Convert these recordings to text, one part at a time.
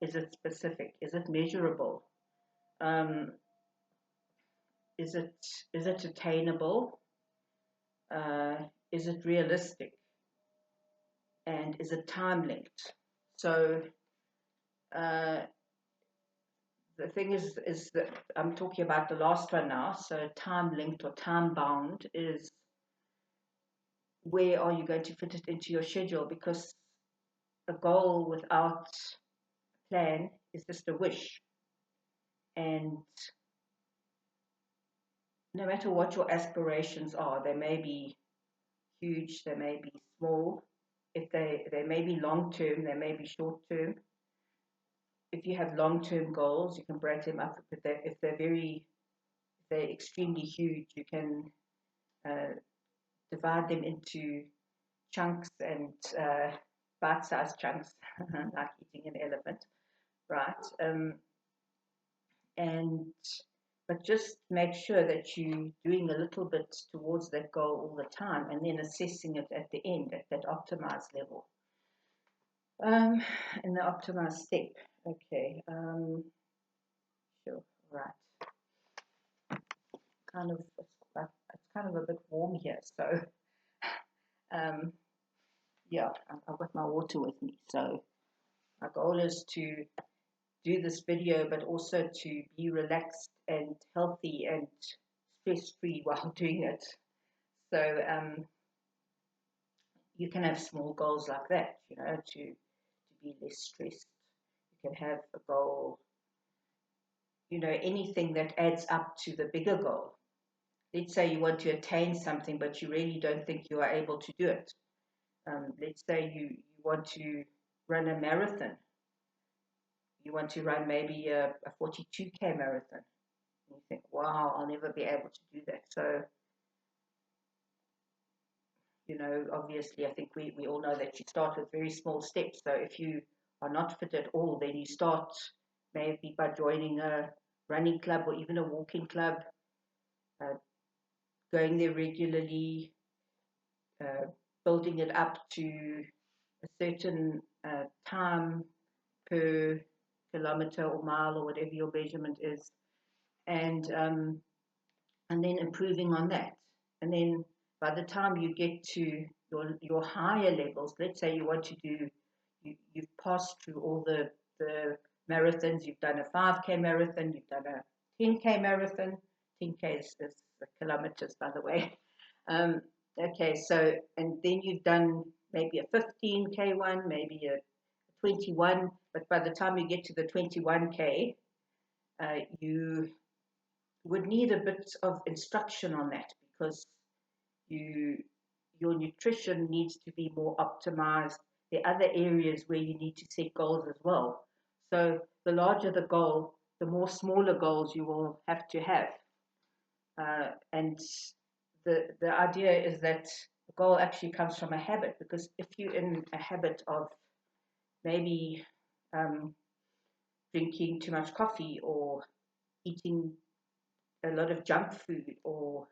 Is it specific? Is it measurable? Um, is it attainable? Uh, is it realistic? And is it time linked? So uh, the thing is that I'm talking about the last one now. So time linked or time bound is, where are you going to fit it into your schedule? Because a goal without a plan is just a wish. And no matter what your aspirations are, they may be huge, they may be small, if they may be long term, they may be short term. If you have long term goals, you can break them up. If they're extremely huge, you can uh, divide them into chunks and bite-sized chunks, like eating an elephant, right? And but just make sure that you're doing a little bit towards that goal all the time, and then assessing it at the end at that optimized level, in the optimized step. Okay, sure, right. It's kind of a bit warm here, so um, yeah, I've got my water with me. So my goal is to do this video, but also to be relaxed and healthy and stress-free while doing it. So you can have small goals like that, to be less stressed. You can have a goal, anything that adds up to the bigger goal. Let's say you want to attain something, but you really don't think you are able to do it. Let's say you want to run a marathon. You want to run maybe a 42K marathon. And you think, wow, I'll never be able to do that. So, obviously, I think we all know that you start with very small steps. So if you are not fit at all, then you start maybe by joining a running club or even a walking club, going there regularly, building it up to a certain time per kilometer or mile or whatever your measurement is, and then improving on that. And then by the time you get to your higher levels, let's say you want to do, you've passed through all the marathons, you've done a 5K marathon, you've done a 10K marathon. 10K is kilometers, by the way. Okay, so, and then you've done maybe a 15K one, maybe a 21, but by the time you get to the 21K, you would need a bit of instruction on that, because your nutrition needs to be more optimized. There are other areas where you need to set goals as well. So the larger the goal, the more smaller goals you will have to have. And the idea is that the goal actually comes from a habit, because if you're in a habit of maybe drinking too much coffee or eating a lot of junk food, or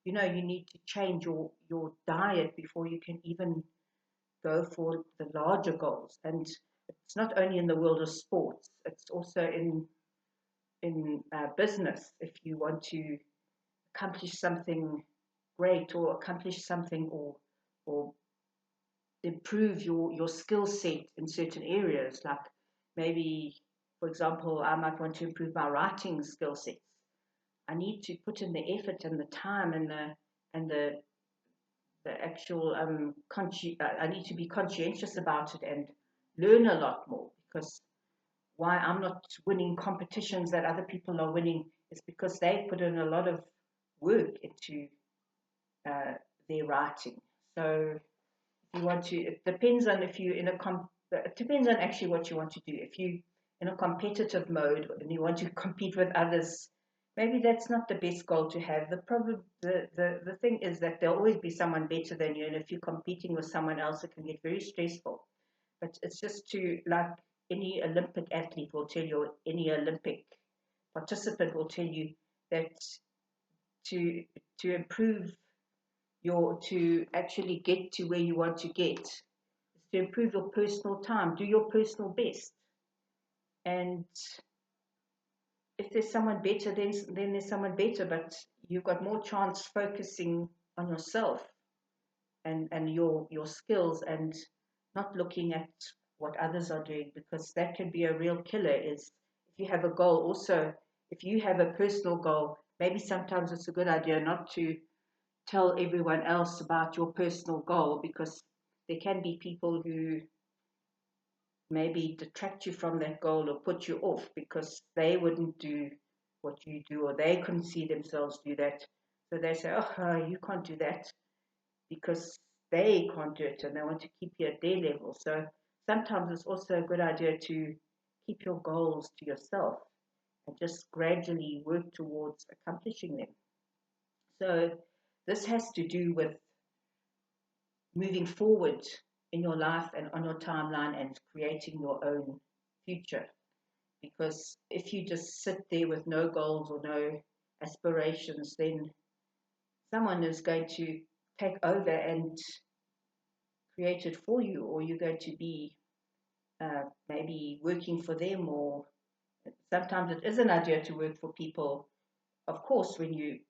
you need to change your diet before you can even go for the larger goals. And it's not only in the world of sports, it's also in business. If you want to accomplish something great, or accomplish something, or improve your skill set in certain areas, like maybe, for example, I might want to improve my writing skill sets. I need to put in the effort and the time and the actual I need to be conscientious about it and learn a lot more, because why I'm not winning competitions that other people are winning is because they put in a lot of work into their writing. So if you want to, it depends on if you're in it depends on actually what you want to do. If you in a competitive mode and you want to compete with others, maybe that's not the best goal to have. The thing is that there'll always be someone better than you, and if you're competing with someone else, it can get very stressful. But it's just to, like any Olympic athlete will tell you, any Olympic participant will tell you, that to improve to actually get to where you want to get, is to improve your personal time, do your personal best. And if there's someone better, then there's someone better, but you've got more chance focusing on yourself and your skills, and not looking at what others are doing, because that can be a real killer. Is if you have a goal, also if you have a personal goal, maybe sometimes it's a good idea not to tell everyone else about your personal goal, because there can be people who maybe detract you from that goal or put you off because they wouldn't do what you do, or they couldn't see themselves do that. So they say, oh, you can't do that, because they can't do it and they want to keep you at their level. So sometimes it's also a good idea to keep your goals to yourself and just gradually work towards accomplishing them. So this has to do with moving forward in your life and on your timeline and creating your own future. Because if you just sit there with no goals or no aspirations, then someone is going to take over and create it for you, or you're going to be maybe working for them. Or sometimes it is an idea to work for people. Of course,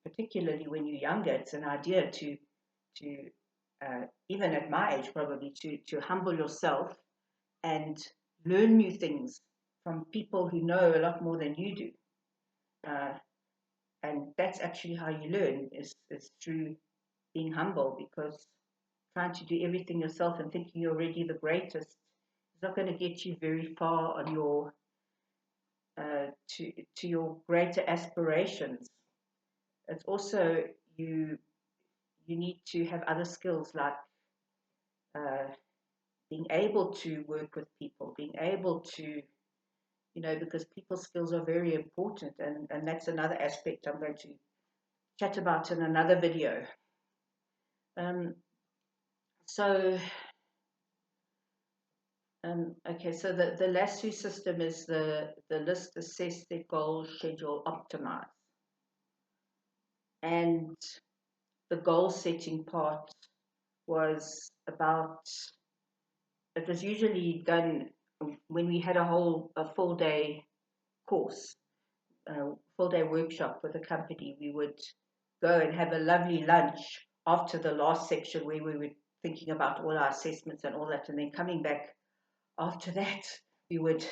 particularly when you're younger, it's an idea to even at my age probably, to humble yourself and learn new things from people who know a lot more than you do. Uh, and that's actually how you learn, is through being humble, because trying to do everything yourself and thinking you're already the greatest is not going to get you very far on your to your greater aspirations. It's also you need to have other skills, like uh, being able to work with people, being able to, because people skills are very important, and that's another aspect I'm going to chat about in another video. Um, so okay, so the LASSO system is the list, assess, set, goal, schedule, optimize. And the goal setting part was it was usually done when we had a full day course, full day workshop with a company. We would go and have a lovely lunch after the last section, where we were thinking about all our assessments and all that, and then coming back after that, it would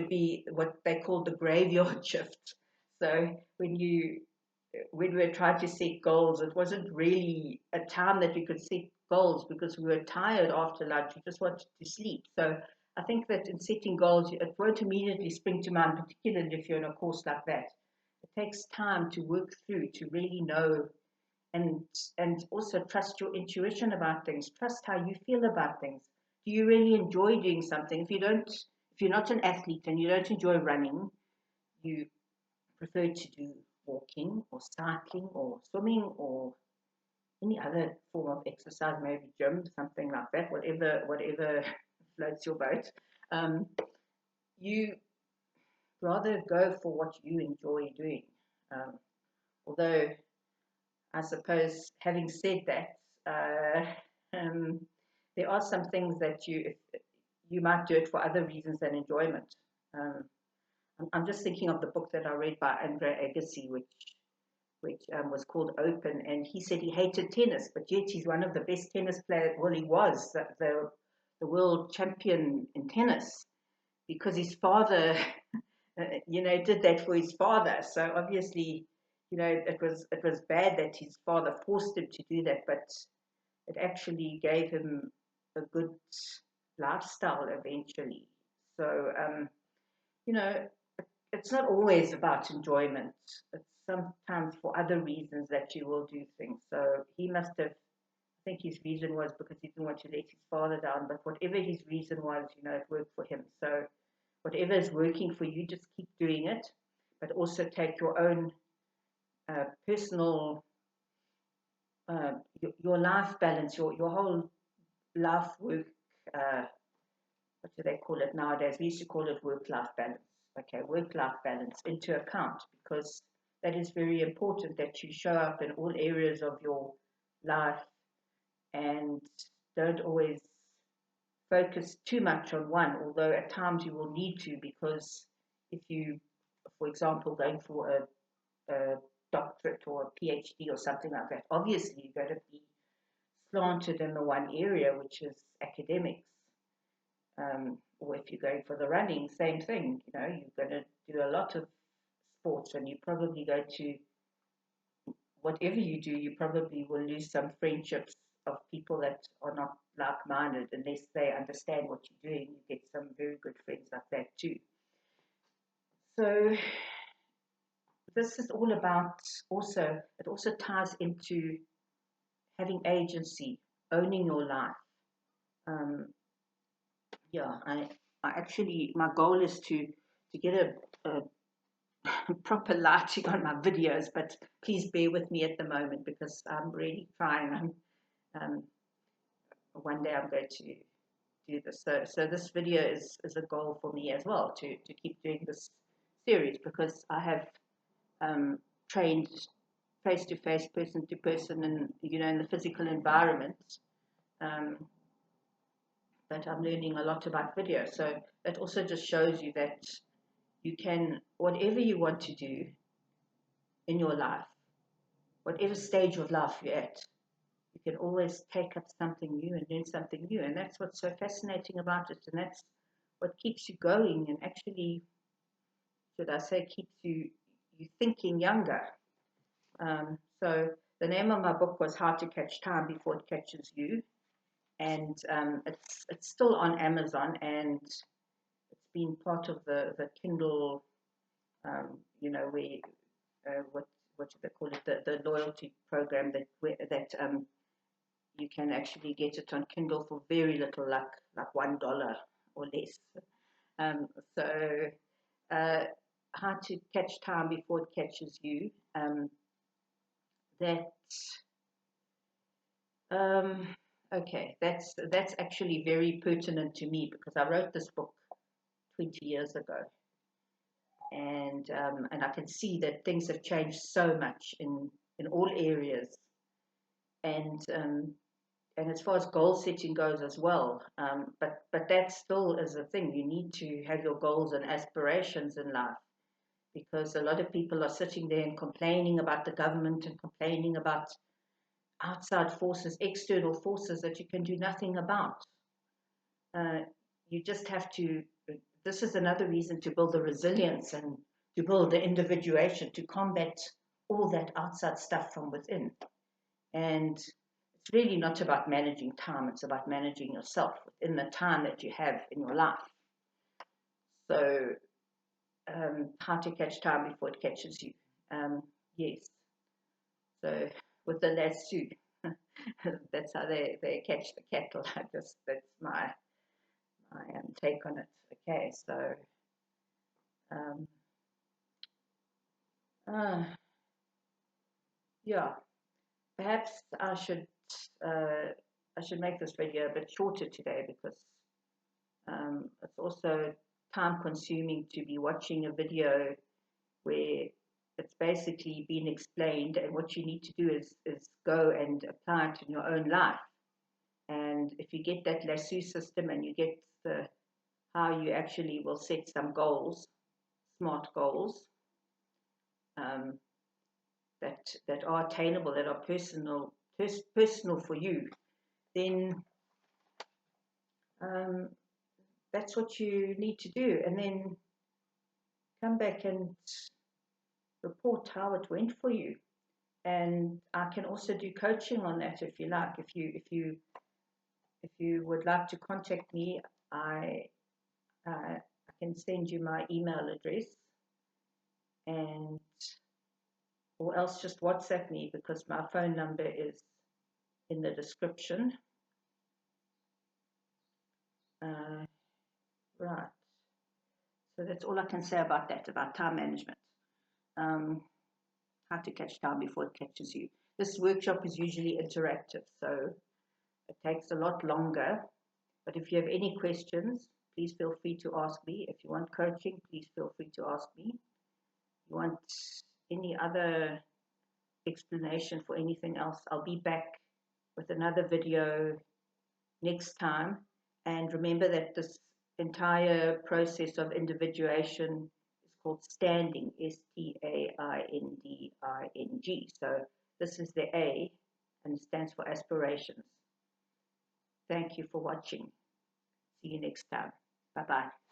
be what they called the graveyard shift. So when we were trying to set goals, it wasn't really a time that we could set goals, because we were tired after lunch. We just wanted to sleep. So I think that in setting goals, it won't immediately spring to mind, particularly if you're in a course like that. It takes time to work through, to really know, and also trust your intuition about things. Trust how you feel about things. Do you really enjoy doing something? If you're not an athlete and you don't enjoy running, you prefer to do walking or cycling or swimming or any other form of exercise, maybe gym, something like that, whatever floats your boat. You rather go for what you enjoy doing. Um, Although, I suppose, having said that, um, there are some things that you might do it for other reasons than enjoyment. Um, I'm just thinking of the book that I read by Andre Agassi, which was called Open, and he said he hated tennis, but yet he's one of the best tennis players. Well, he was the world champion in tennis, because his father, did that for his father. So obviously, it was bad that his father forced him to do that, but it actually gave him a good lifestyle eventually. So you know, it's not always about enjoyment. It's sometimes for other reasons that you will do things. So he must have, I think his reason was because he didn't want to let his father down. But whatever his reason was, it worked for him. So whatever is working for you, just keep doing it. But also take your own personal, your life balance, your whole life work. What do they call it nowadays? We used to call it work-life balance. Okay, work-life balance into account, because that is very important, that you show up in all areas of your life and don't always focus too much on one, although at times you will need to, because if you, for example, going for a doctorate or a PhD or something like that, obviously you're going to be slanted in the one area, which is academics. Or if you're going for the running, same thing. You know, you're going to do a lot of sports, and you probably go to whatever you do, you probably will lose some friendships of people that are not like-minded unless they understand what you're doing. You get some very good friends like that too. So this is all about also, it also ties into having agency, owning your life. Yeah, I actually, my goal is to get a proper lighting on my videos, but please bear with me at the moment because I'm really trying. One day I'm going to do this. So this video is a goal for me as well, to keep doing this series, because I have trained face-to-face, person-to-person, and in the physical environment. But I'm learning a lot about video. So it also just shows you that you can, whatever you want to do in your life, whatever stage of life you're at, you can always take up something new and learn something new. And that's what's so fascinating about it. And that's what keeps you going, and actually, should I say, keeps you thinking younger. So the name of my book was How to Catch Time Before It Catches You. And it's still on Amazon, and it's been part of the Kindle, where what do they call it, the loyalty program that you can actually get it on Kindle for very little, like $1 or less. So How to Catch Time Before It Catches You. Okay, that's actually very pertinent to me, because I wrote this book 20 years ago, and I can see that things have changed so much in all areas, and as far as goal setting goes as well. But that still is a thing. You need to have your goals and aspirations in life, because a lot of people are sitting there and complaining about the government and complaining about outside forces, external forces that you can do nothing about. You just have to, this is another reason to build the resilience and to build the individuation, to combat all that outside stuff from within. And it's really not about managing time, it's about managing yourself within the time that you have in your life. So, how to catch time before it catches you. Yes. So, with the LASSO, that's how they catch the cattle. That's my take on it. Okay, so yeah, perhaps I should make this video a bit shorter today, because it's also time consuming to be watching a video where it's basically been explained, and what you need to do is go and apply it in your own life. And if you get that LASSO system, and you get how you actually will set some goals, smart goals, that are attainable, that are personal for you, then that's what you need to do. And then come back and report how it went for you. And I can also do coaching on that if you like. If you would like to contact me, I can send you my email address, or else just WhatsApp me, because my phone number is in the description. Right. So that's all I can say about that, about time management. How to catch time before it catches you. This workshop is usually interactive, so it takes a lot longer. But if you have any questions, please feel free to ask me. If you want coaching, please feel free to ask me. If you want any other explanation for anything else, I'll be back with another video next time. And remember that this entire process of individuation is called standing, Stainding. So this is the A, and it stands for aspirations. Thank you for watching. See you next time. Bye-bye.